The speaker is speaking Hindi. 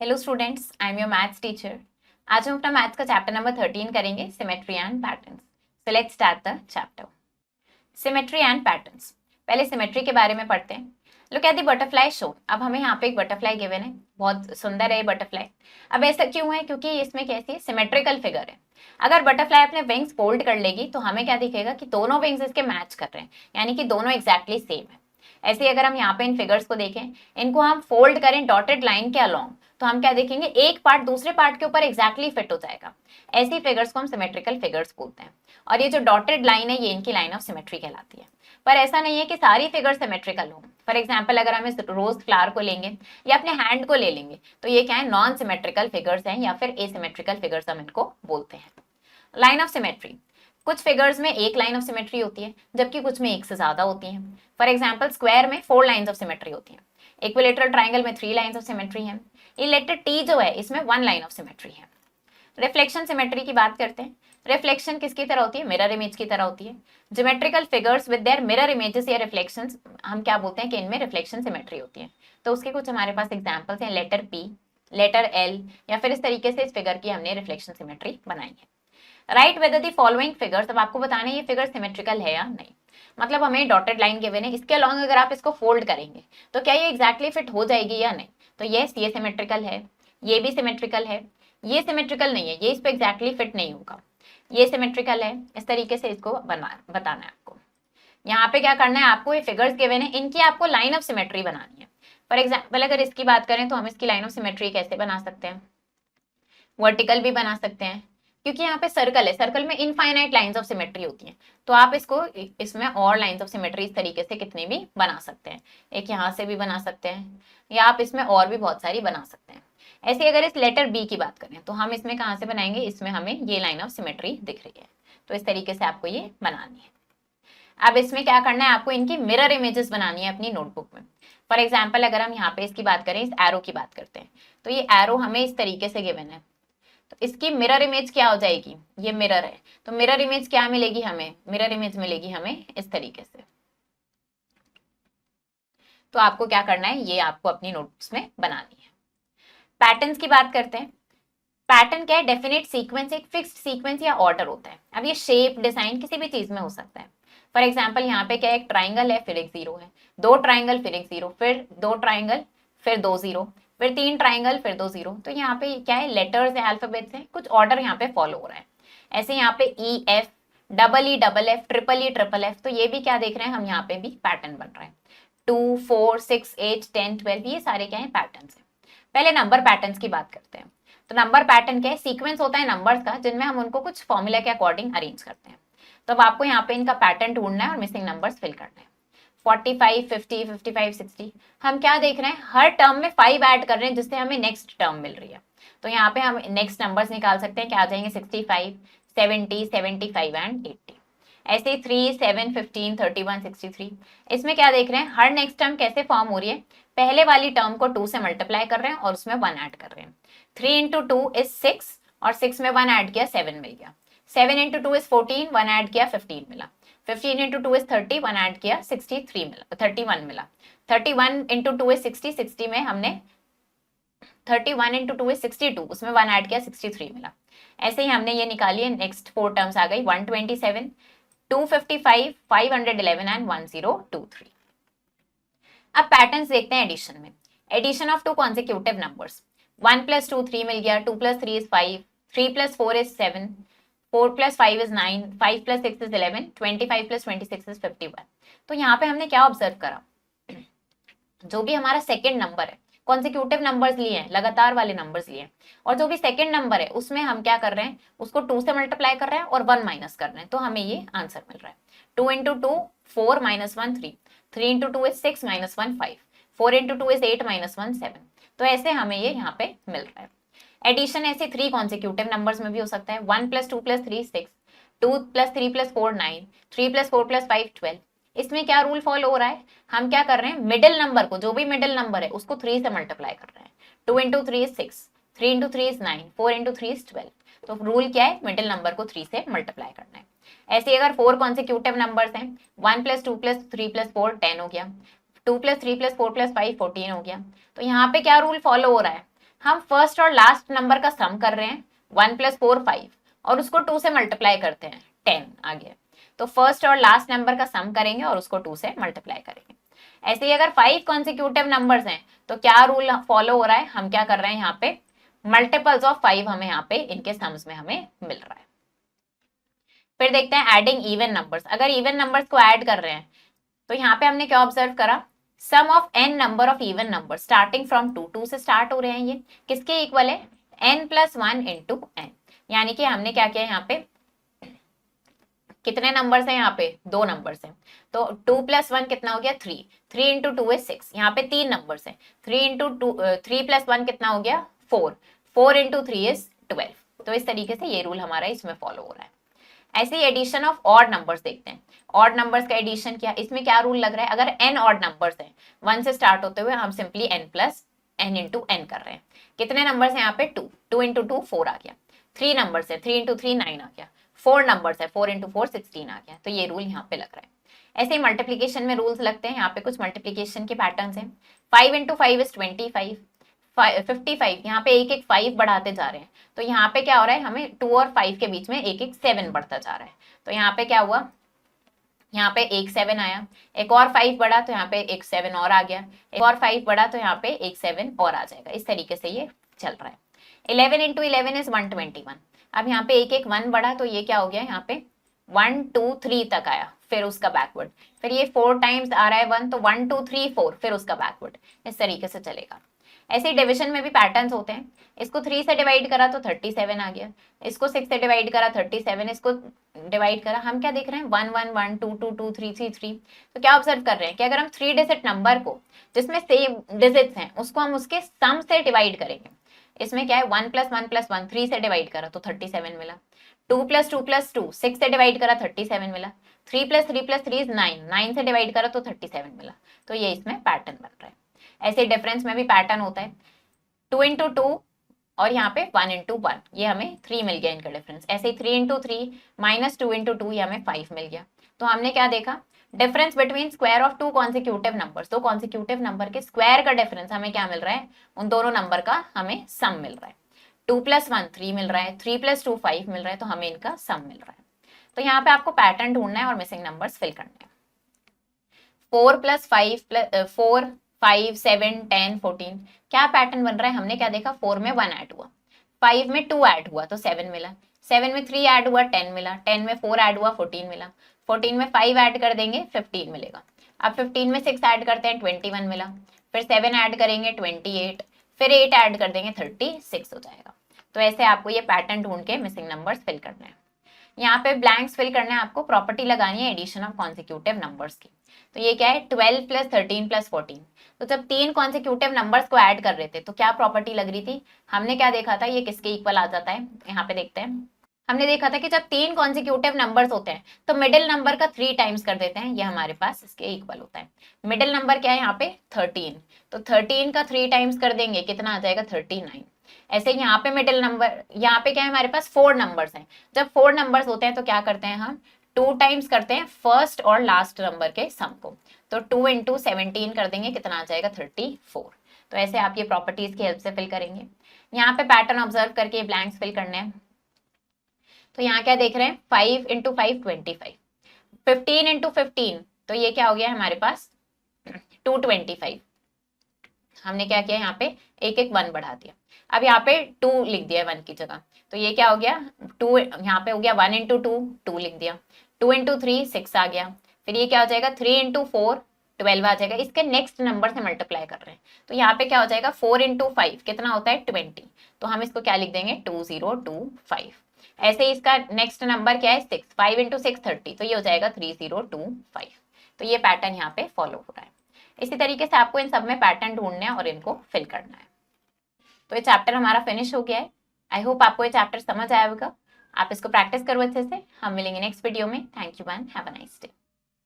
Hello students, I am your maths teacher. आज हम अपना मैथ्स का चैप्टर नंबर 13 करेंगे, symmetry and patterns. So let's start the chapter. Symmetry and patterns. पहले सिमेट्री के बारे में पढ़ते हैं। Look at the butterfly show. अब हमें यहाँ पे एक बटरफ्लाई गिवन है, बहुत सुंदर है ये बटरफ्लाई। अब ऐसा क्यों है? क्योंकि इसमें कैसी सिमेट्रिकल फिगर है। अगर बटरफ्लाई अपने विंग्स फोल्ड कर लेगी तो हमें क्या दिखेगा कि दोनों विंग्स इसके मैच कर रहे हैं, यानी कि दोनों एग्जैक्टली सेम है। ऐसे ही अगर हम यहाँ पे इन फिगर्स को देखें, इनको हम फोल्ड करें डॉटेड लाइन के अलोंग, तो हम क्या देखेंगे, एक पार्ट दूसरे पार्ट के ऊपर एग्जैक्टली फिट हो जाएगा। ऐसी फिगर्स को हम सिमेट्रिकल फिगर्स बोलते हैं। और ये जो डॉटेड लाइन है, ये इनकी लाइन ऑफ सिमेट्री कहलाती है। पर ऐसा नहीं है कि सारी फिगर सिमेट्रिकल हो। फॉर एग्जाम्पल, अगर हम इस रोज फ्लावर को लेंगे या अपने हैंड को ले लेंगे, तो ये क्या है, नॉन सिमेट्रिकल फिगर्स हैं, या फिर एसिमेट्रिकल फिगर्स हम इनको बोलते हैं। Line of symmetry. कुछ फिगर्स में एक लाइन ऑफ सिमेट्री होती है, जबकि कुछ में एक से ज्यादा होती है। फॉर एग्जाम्पल, स्क्वायर में 4 लाइन्स ऑफ सिमेट्री होती है। इक्विलेटरल ट्राइंगल में 3 लाइन्स ऑफ सिमेट्री है। ये लेटर टी जो है, इसमें 1 लाइन ऑफ सिमेट्री है। रिफ्लेक्शन सिमेट्री की बात करते हैं। रिफ्लेक्शन किसकी तरह होती है? मिरर इमेज की तरह होती है। Geometrical figures with their mirror images या रिफ्लेक्शंस, हम क्या बोलते हैं कि इनमें रिफ्लेक्शन सिमेट्री होती है। तो उसके कुछ हमारे पास एग्जांपल्स हैं, लेटर पी, लेटर एल, या फिर इस तरीके से इस फिगर की हमने रिफ्लेक्शन सिमेट्री बनाई है। Right weather the following figures. अब आपको बताना है ये फिगर सिमेट्रिकल है या नहीं। मतलब हमें डॉटेड लाइन गिवन है, इसके अलॉन्ग अगर आप इसको फोल्ड करेंगे तो क्या ये एग्जैक्टली फिट हो जाएगी या नहीं। तो यस, ये सिमेट्रिकल है, ये भी सिमेट्रिकल है, ये सिमेट्रिकल नहीं है, ये इस पे एग्जैक्टली फिट नहीं होगा, ये सिमेट्रिकल है। इस तरीके से इसको बताना है आपको। यहाँ पे क्या करना है आपको, ये फिगर्स गिवन है, इनकी आपको लाइन ऑफ सिमेट्री बनानी है। फॉर एग्जाम्पल, अगर इसकी बात करें तो हम इसकी लाइन ऑफ सिमेट्री कैसे बना सकते हैं? वर्टिकल भी बना सकते हैं, क्योंकि यहाँ पे सर्कल है, सर्कल में इनफाइनाइट लाइंस ऑफ सिमेट्री होती हैं। तो आप इसको इसमें और लाइंस ऑफ सिमेट्री इस तरीके से कितने भी बना सकते हैं। एक यहाँ से भी बना सकते हैं, या आप इसमें और भी बहुत सारी बना सकते हैं। ऐसे अगर इस लेटर बी की बात करें तो हम इसमें कहाँ से बनाएंगे, इसमें हमें ये लाइन ऑफ सिमेट्री दिख रही है, तो इस तरीके से आपको ये बनानी है। अब इसमें क्या करना है आपको, इनकी मिरर इमेजेस बनानी है अपनी नोटबुक में। फॉर एग्जाम्पल, अगर हम यहाँ पे इसकी बात करें, इस एरो की बात करते हैं, तो ये एरो हमें इस तरीके से गिवन है, तो इसकी मिरर इमेज क्या हो जाएगी, ये मिरर है, तो मिरर इमेज क्या मिलेगी हमें, मिरर इमेज मिलेगी हमें इस तरीके से। तो आपको क्या करना है, ये आपको अपनी नोट्स में बनानी है। पैटर्न्स की बात करते हैं। पैटर्न क्या है? डेफिनेट सीक्वेंस, एक फिक्स्ड सीक्वेंस या ऑर्डर होता है। अब ये शेप, डिजाइन किसी भी चीज में हो सकता है। फॉर एग्जाम्पल, यहाँ पे क्या है, एक ट्राइंगल है, फिर एक जीरो है, 2 ट्राइंगल फिर एक जीरो, फिर 2 ट्राइंगल फिर 2 जीरो, फिर 3 ट्राइंगल फिर 2 जीरो। तो यहाँ पे क्या है, लेटर्स है, अल्फाबेट्स है, कुछ ऑर्डर यहाँ पे फॉलो हो रहा है। ऐसे यहाँ पे E F, double E double F, triple E triple F, तो ये भी क्या देख रहे हैं हम, यहाँ पे भी पैटर्न बन रहा है। 2 4 6 8 10 12, ये सारे क्या है, पैटर्न है। पहले नंबर पैटर्न्स की बात करते हैं। तो नंबर पैटर्न क्या है, सीक्वेंस होता है नंबर्स का, जिनमें हम उनको कुछ फॉर्मूला के अकॉर्डिंग अरेंज करते हैं। तो अब आपको यहाँ पे इनका पैटर्न ढूंढना है और मिसिंग नंबर्स फिल करना है। 45 50 55 60, हम क्या देख रहे हैं, हर टर्म में 5 ऐड कर रहे हैं, जिससे हमें नेक्स्ट टर्म मिल रही है। तो यहाँ पे हम नेक्स्ट नंबर्स निकाल सकते हैं, क्या आ जाएंगे, 65 70 75 एंड 80। ऐसे 3 7 15 31 63, इसमें क्या देख रहे हैं, हर नेक्स्ट टर्म कैसे फॉर्म हो रही है, पहले वाली टर्म को 2 से मल्टीप्लाई कर रहे हैं और उसमें 1 ऐड कर रहे हैं। 3 इंटू 2 इज 6, और 6 में 1 ऐड किया 7 मिल गया। 7 इंटू 2 इज 14, 1 ऐड किया 15 मिला। 15 इंटू 2 इज 30, 1 ऐड किया 63 मिला, 31 मिला। 31 इंटू 2 इज 60, 60 में हमने 31 इंटू 2 इज 62, उसमें 1 ऐड किया 63 मिला। ऐसे ही हमने ये निकाली है, नेक्स्ट 4 टर्म्स आ गई, 127 255 511 एंड 1023। अब पैटर्न्स देखते हैं एडिशन में। एडिशन ऑफ 2 कॉन्सेक्यूटिव नंबर्स, 1 + 2 3 मिल गया, 2 + 3 is 5, 3 + 4 is 7, 4 + 5 is 9, 5 + 6 is 11, 25 + 26 is 51। तो यहाँ पे हमने क्या ऑब्जर्व करा, जो भी हमारा सेकेंड नंबर है, कॉन्सिक्यूटिव नंबर्स लिए हैं, लगातार वाले नंबर्स लिए हैं, और जो भी सेकंड नंबर है उसमें हम क्या कर रहे हैं, उसको 2 से मल्टीप्लाई कर रहे हैं और 1 माइनस कर रहे हैं, तो हमें ये आंसर मिल रहा है। 2 into 2 4 - 1 3, 3 into 2 is 6 - 1 5, 4 into 2 is 8 - 1 7। तो ऐसे हमें ये यहाँ पे मिल रहा है। एडिशन ऐसे 3 कॉन्सिक्यूटिव नंबर्स में भी हो सकता है, 1 + 2 + 3 6, 2 + 3 + 4 9, 3 + 4 + 5 12। इसमें क्या रूल फॉलो हो रहा है, हम क्या कर रहे हैं, मिडिल नंबर को, जो भी मिडिल नंबर है उसको 3 से मल्टीप्लाई कर रहे हैं। 2 into 3 is 6, 3 into 3 is 9, 4 into 3 is 12। तो रूल क्या है, मिडिल नंबर को 3 से मल्टीप्लाई करना है। ऐसे अगर 4 कॉन्सिक्यूटिव नंबर्स हैं, 1 + 2 + 3 + 4 10 हो गया, 2 + 3 + 4 + 5 14 हो गया। तो यहाँ पे क्या रूल फॉलो हो रहा है, हम फर्स्ट और लास्ट नंबर का सम कर रहे हैं, 1 + 4 5, और उसको 2 से मल्टीप्लाई करते हैं, 10 आ गया। तो फर्स्ट और लास्ट नंबर का सम करेंगे और उसको 2 से मल्टीप्लाई करेंगे। ऐसे ही अगर 5 कॉन्सिक्यूटिव नंबर्स हैं तो क्या रूल फॉलो हो रहा है, हम क्या कर रहे हैं यहाँ पे, मल्टीपल्स ऑफ 5 हमें यहाँ पे इनके सम्स में हमें मिल रहा है। फिर देखते हैं एडिंग इवन नंबर्स। अगर इवन नंबर्स को ऐड कर रहे हैं तो यहाँ पे हमने क्या ऑब्जर्व करा, sum of n number of even number starting from 2, 2 से स्टार्ट हो रहे हैं, ये किसके इक्वल है, n + 1 × n। यानी कि हमने क्या किया, यहाँ पे कितने नंबर्स हैं, यहाँ पे 2 नंबर्स हैं, तो 2 + 1 कितना हो गया, 3, 3 × 2 is 6, यहाँ पे 3 नंबर्स हैं, 3 + 1 कितना हो गया, 4, 4 × 3 is 12। तो इस तरीके से ये रूल हमारा इसमें फॉलो हो रहा है। ऐसे ही एडिशन ऑफ ऑड नंबर्स देखते हैं, ऑड नंबर्स का एडिशन किया, इसमें क्या रूल लग रहा है, अगर n ऑड नंबर्स हैं 1 से स्टार्ट होते हुए, हम सिंपली n + n × n कर रहे हैं। कितने नंबर्स हैं यहाँ पे, 2, 2 × 2 4 आ गया, 3 नंबर्स है, 3 × 3 9 आ गया, 4 नंबर्स है, 4 × 4 16 आ गया। तो ये रूल यहाँ पे लग रहा है। ऐसे ही मल्टीप्लीकेशन में रूल्स लगते हैं, यहाँ पे कुछ मल्टीप्लीकेशन के पैटर्न्स हैं। 5 × 5 is 25, 55, यहाँ पे एक 5 बढ़ाते जा रहे हैं, तो यहाँ पे क्या हो रहा है, हमें 2 और 5 के बीच में एक 7 बढ़ता जा रहा है। तो यहाँ पे क्या हुआ, यहाँ पे एक 7 आया, एक और 5 बढ़ा तो यहाँ पे एक 7 और आ गया, एक और 5 बढ़ा तो यहाँ पे एक 7 और आ जाएगा। इस तरीके से ये चल रहा है। 11 × 11 is 121। अब यहाँ पे एक 1 बढ़ा तो ये क्या हो गया, यहाँ पे 1 2 3 तक आया, फिर उसका बैकवर्ड, फिर ये 4 टाइम्स आ रहा है 1, तो 1 2 3 4, फिर उसका बैकवर्ड, इस तरीके से चलेगा। ऐसे ही डिवीजन में भी पैटर्न्स होते हैं। इसको 3 से डिवाइड करा तो 37 आ गया, इसको 6 से डिवाइड करा 37, इसको डिवाइड करा, हम क्या देख रहे हैं, 1 1 1 2 2 2 3 3 3। तो क्या ऑब्जर्व कर रहे हैं कि अगर हम 3 डिजिट नंबर को जिसमें सेम डिजिट्स हैं उसको हम उसके सम से डिवाइड करेंगे। इसमें क्या है, 1 + 1 + 1 3 से डिवाइड करा तो 37 मिला, 2 + 2 + 2 6 से डिवाइड करा 37 मिला, 3 + 3 + 3 is 9, 9 से डिवाइड करा तो 37 मिला। तो ये इसमें पैटर्न बन रहा है। ऐसे डिफरेंस में भी पैटर्न होता है, 2 × 2 और यहाँ पे 1 × 1, ये हमें 3 मिल गया इनका डिफरेंस। ऐसे ही 3 × 3 - 2 × 2, ये हमें 5 मिल गया। तो हमने क्या देखा, difference between square of 2 consecutive numbers, तो कॉन्सिक्यूटिव नंबर के स्क्वायर का डिफरेंस हमें क्या मिल रहा है, उन दोनों नंबर का हमें सम मिल रहा है। 2 + 1 3 मिल रहा है, 3 + 2 5 मिल रहा है, तो हमें इनका सम मिल रहा है। तो यहाँ पे आपको पैटर्न ढूंढना है और मिसिंग नंबर्स फिल करने हैं। 4 + 5 4 5 7 10 14, क्या पैटर्न बन रहा है, हमने क्या देखा, 4 में 1 ऐड हुआ, 5 में 2 ऐड हुआ तो 7 मिला, 7 में 3 ऐड हुआ 10 मिला, 10 में 4 ऐड हुआ 14 मिला, 14 में 5 ऐड कर देंगे 15 मिलेगा। अब 15 में 6 ऐड करते हैं 21 मिला, फिर 7 ऐड करेंगे 28, फिर 8 ऐड कर देंगे 36 हो जाएगा। तो ऐसे आपको ये पैटर्न ढूंढ के मिसिंग नंबर्स फिल करना है। यहाँ पे ब्लैंक्स फिल करना है आपको, प्रॉपर्टी लगानी है एडिशन ऑफ कॉन्सिक्यूटिव नंबर्स की। तो ये क्या है, 12 + 13 + 14। तो जब 3 कॉन्सिक्यूटिव नंबर्स को ऐड कर रहे थे तो क्या प्रॉपर्टी लग रही थी, हमने क्या देखा था, ये किसके इक्वल आ जाता है, यहाँ पे देखते हैं। हमने देखा था कि जब 3 कॉन्सिक्यूटिव नंबर्स होते हैं तो मिडिल नंबर का 3 टाइम्स कर देते हैं, ये हमारे पास इसके इक्वल होता है। मिडिल नंबर क्या है यहाँ पे, 13, तो 13 का 3 टाइम्स कर देंगे, कितना आ जाएगा, 39। ऐसे यहाँ पे मिडिल नंबर, यहाँ पे क्या है, हमारे पास 4 नंबर्स हैं। जब 4 नंबर्स होते हैं तो क्या करते हैं, हम 2 टाइम्स करते हैं फर्स्ट और लास्ट नंबर के सम को, तो 2 × 17 कर देंगे, कितना आ जाएगा, 34। तो ऐसे आप ये प्रॉपर्टीज की हेल्प से फिल करेंगे। यहाँ पे पैटर्न ऑब्जर्व करके ब्लैंक्स फिल करने हैं। तो यहाँ क्या देख रहे हैं, 5 × 5 25, 15 × 15, तो ये क्या हो गया हमारे पास 225। हमने क्या किया, यहाँ पे एक 1 बढ़ा दिया, अब यहाँ पे 2 लिख दिया 1 की जगह, तो ये क्या हो गया, 2 यहाँ पे हो गया, 1 × 2 2 लिख दिया, 2 × 3 6 आ गया, फिर ये क्या हो जाएगा, 3 × 4 12 आ जाएगा। इसके नेक्स्ट नंबर से मल्टीप्लाई कर रहे हैं तो यहाँ पे क्या हो जाएगा, 4 × 5 कितना होता है, 20, तो हम इसको क्या लिख देंगे, 2025। ऐसे ही इसका नेक्स्ट नंबर क्या है, 6, 5 × 6 30, तो ये हो जाएगा 3025। तो ये पैटर्न यहाँ पे फॉलो हो रहा है। इसी तरीके से आपको इन सब में पैटर्न ढूंढने हैं और इनको फिल करना है। तो ये चैप्टर हमारा फिनिश हो गया है। आई होप आपको ये चैप्टर समझ आया होगा। आप इसको प्रैक्टिस करो अच्छे से। हम मिलेंगे नेक्स्ट वीडियो में। Thank you and have a nice day.